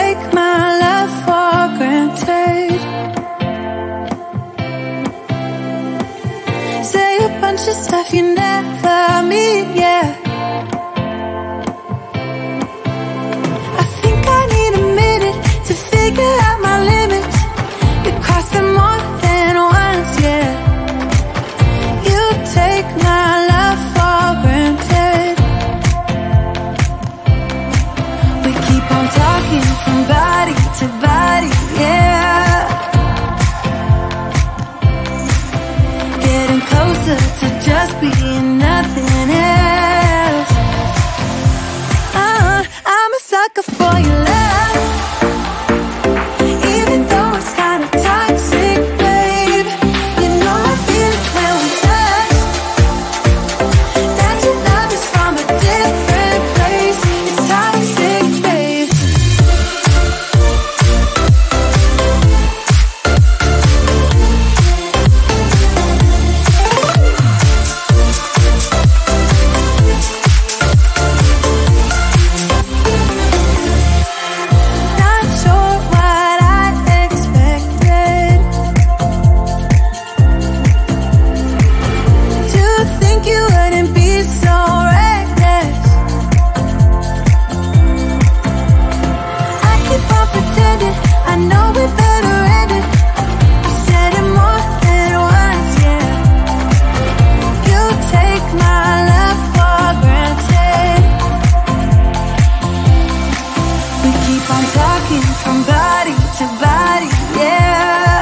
take my love for granted. Say a bunch of stuff you never mean, yeah. I think I need a minute to figure out my limits. You cross them more than once, yeah. You take my love for granted. We keep on talking from body to body, yeah. Getting closer to just being nothing else. I'm a sucker for your love, even though it's kind of toxic, babe. You know I feel it when we touch, that your love is from a different place. It's toxic, babe. Not sure what I expected. To think you wouldn't be so reckless. I keep on pretending I know we better end it. I said it more than once, yeah. You take my love for granted. We keep on talking from body to body, yeah.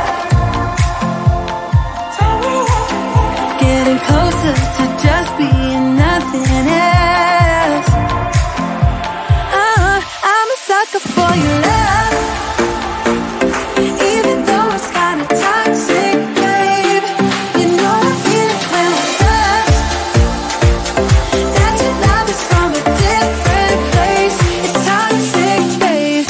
Getting closer to just being nothing else. I'm a sucker for your love, even though it's kind of toxic, babe. You know I feel it when we touch, that your love is from a different place. It's toxic, babe.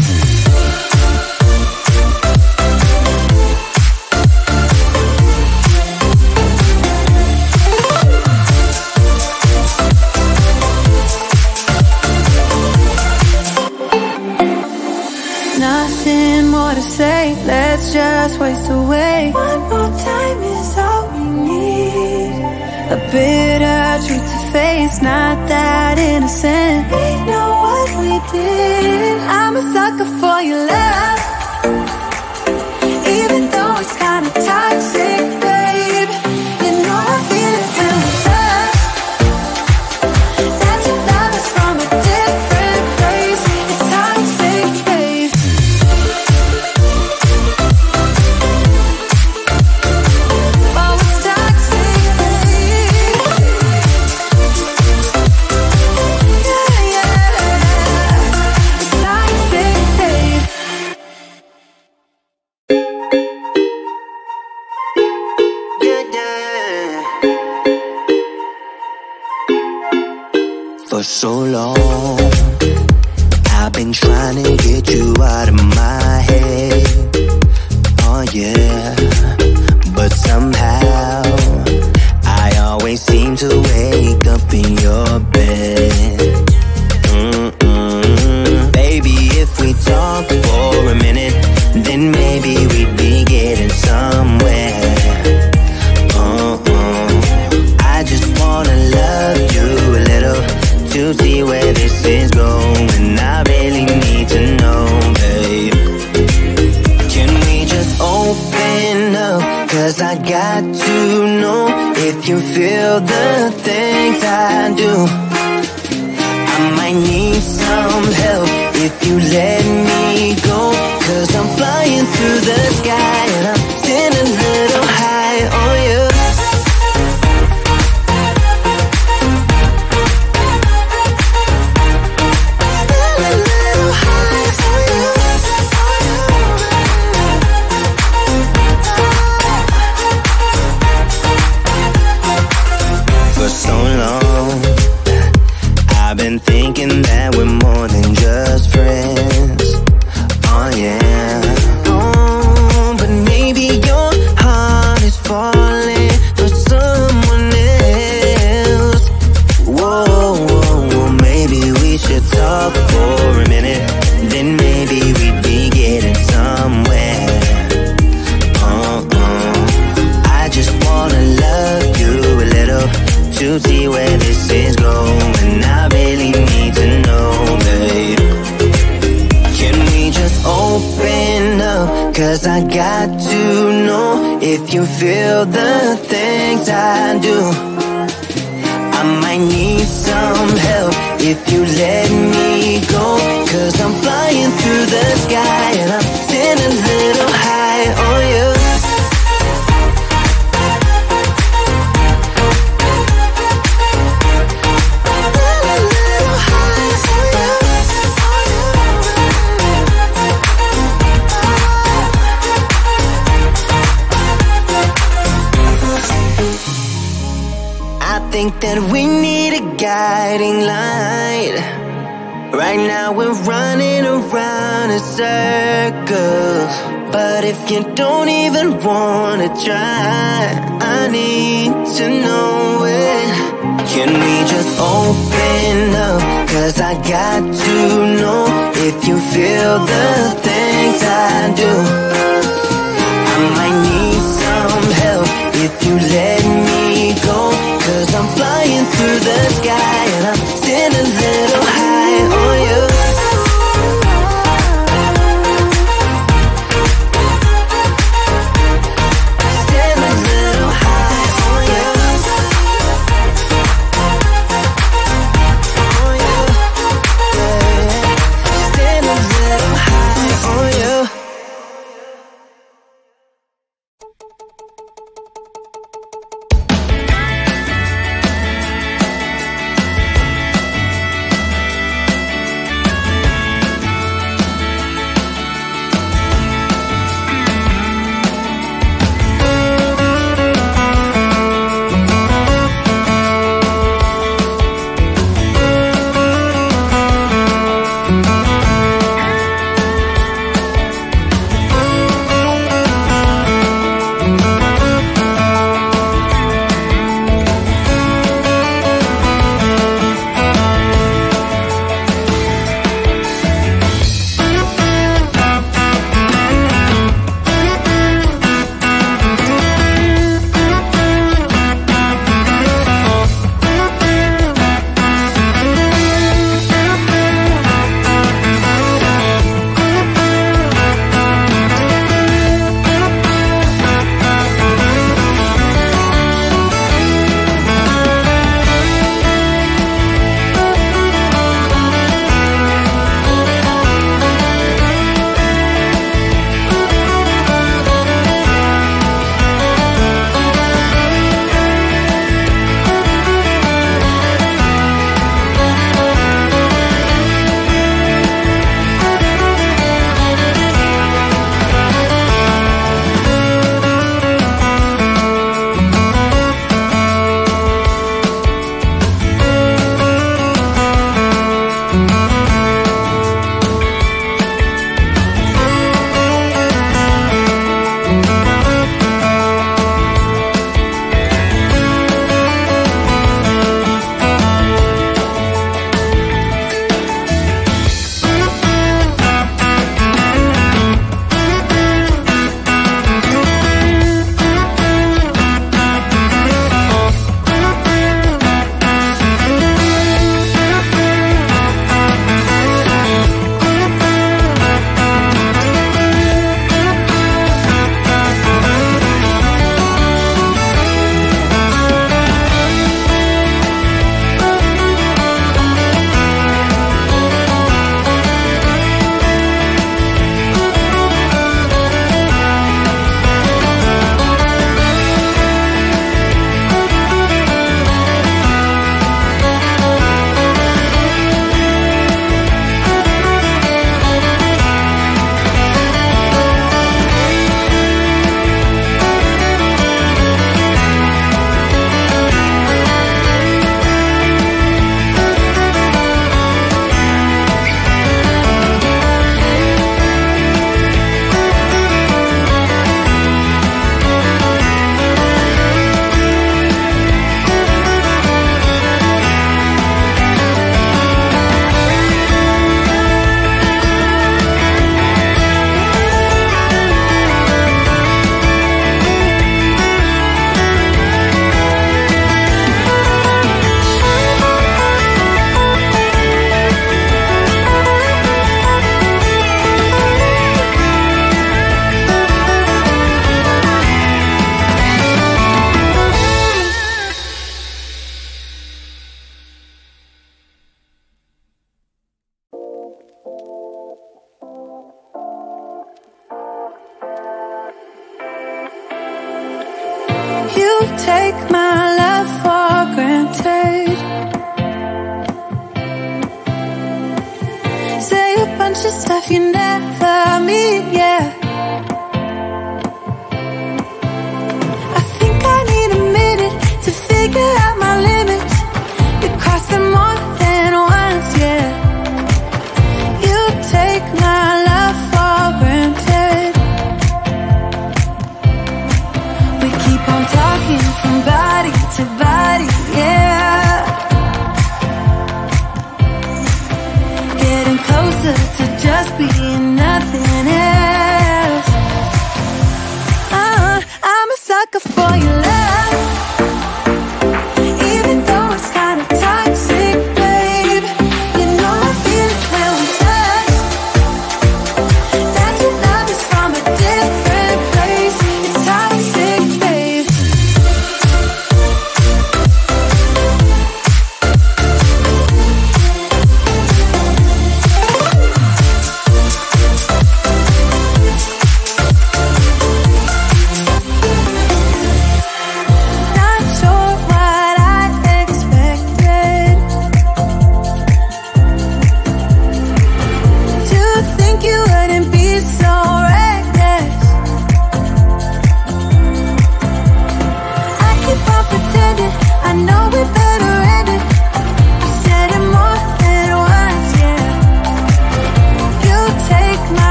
Nothing more to say, let's just waste away. One more time is all we need. A bitter truth to face, not that innocent. We know what we did. I'm a sucker for your love, even though it's kind of toxic, babe. You know I feel it when we touch, that your love is from a different place. It's toxic, babe. Oh, it's toxic, babe. Yeah, yeah. It's toxic, babe. For so long, I've been trying to get you out of my head. Oh yeah, but somehow I always seem to wake up in your bed. Baby, if we talk for a minute, then maybe we'd be getting somewhere. I just wanna love you a little to see where this is going. I really need to know, babe. Can we just open up? 'Cause I got to know if you feel the things I do. I might need some help if you let me go. 'Cause I'm flying through the sky and I'm getting a little high on you. Still a little high on you. For so long, I've been thinking that we're more than just friends. Oh yeah. Oh, but maybe you feel the things I do. I might need some help if you let me go, 'cause I'm flying through the sky and I'm sitting a little high on you. I think that we need a guiding light. Right now we're running around in circles, but if you don't even wanna try, I need to know it. Can we just open up? 'Cause I got to know if you feel the things I do. I might need some help if you let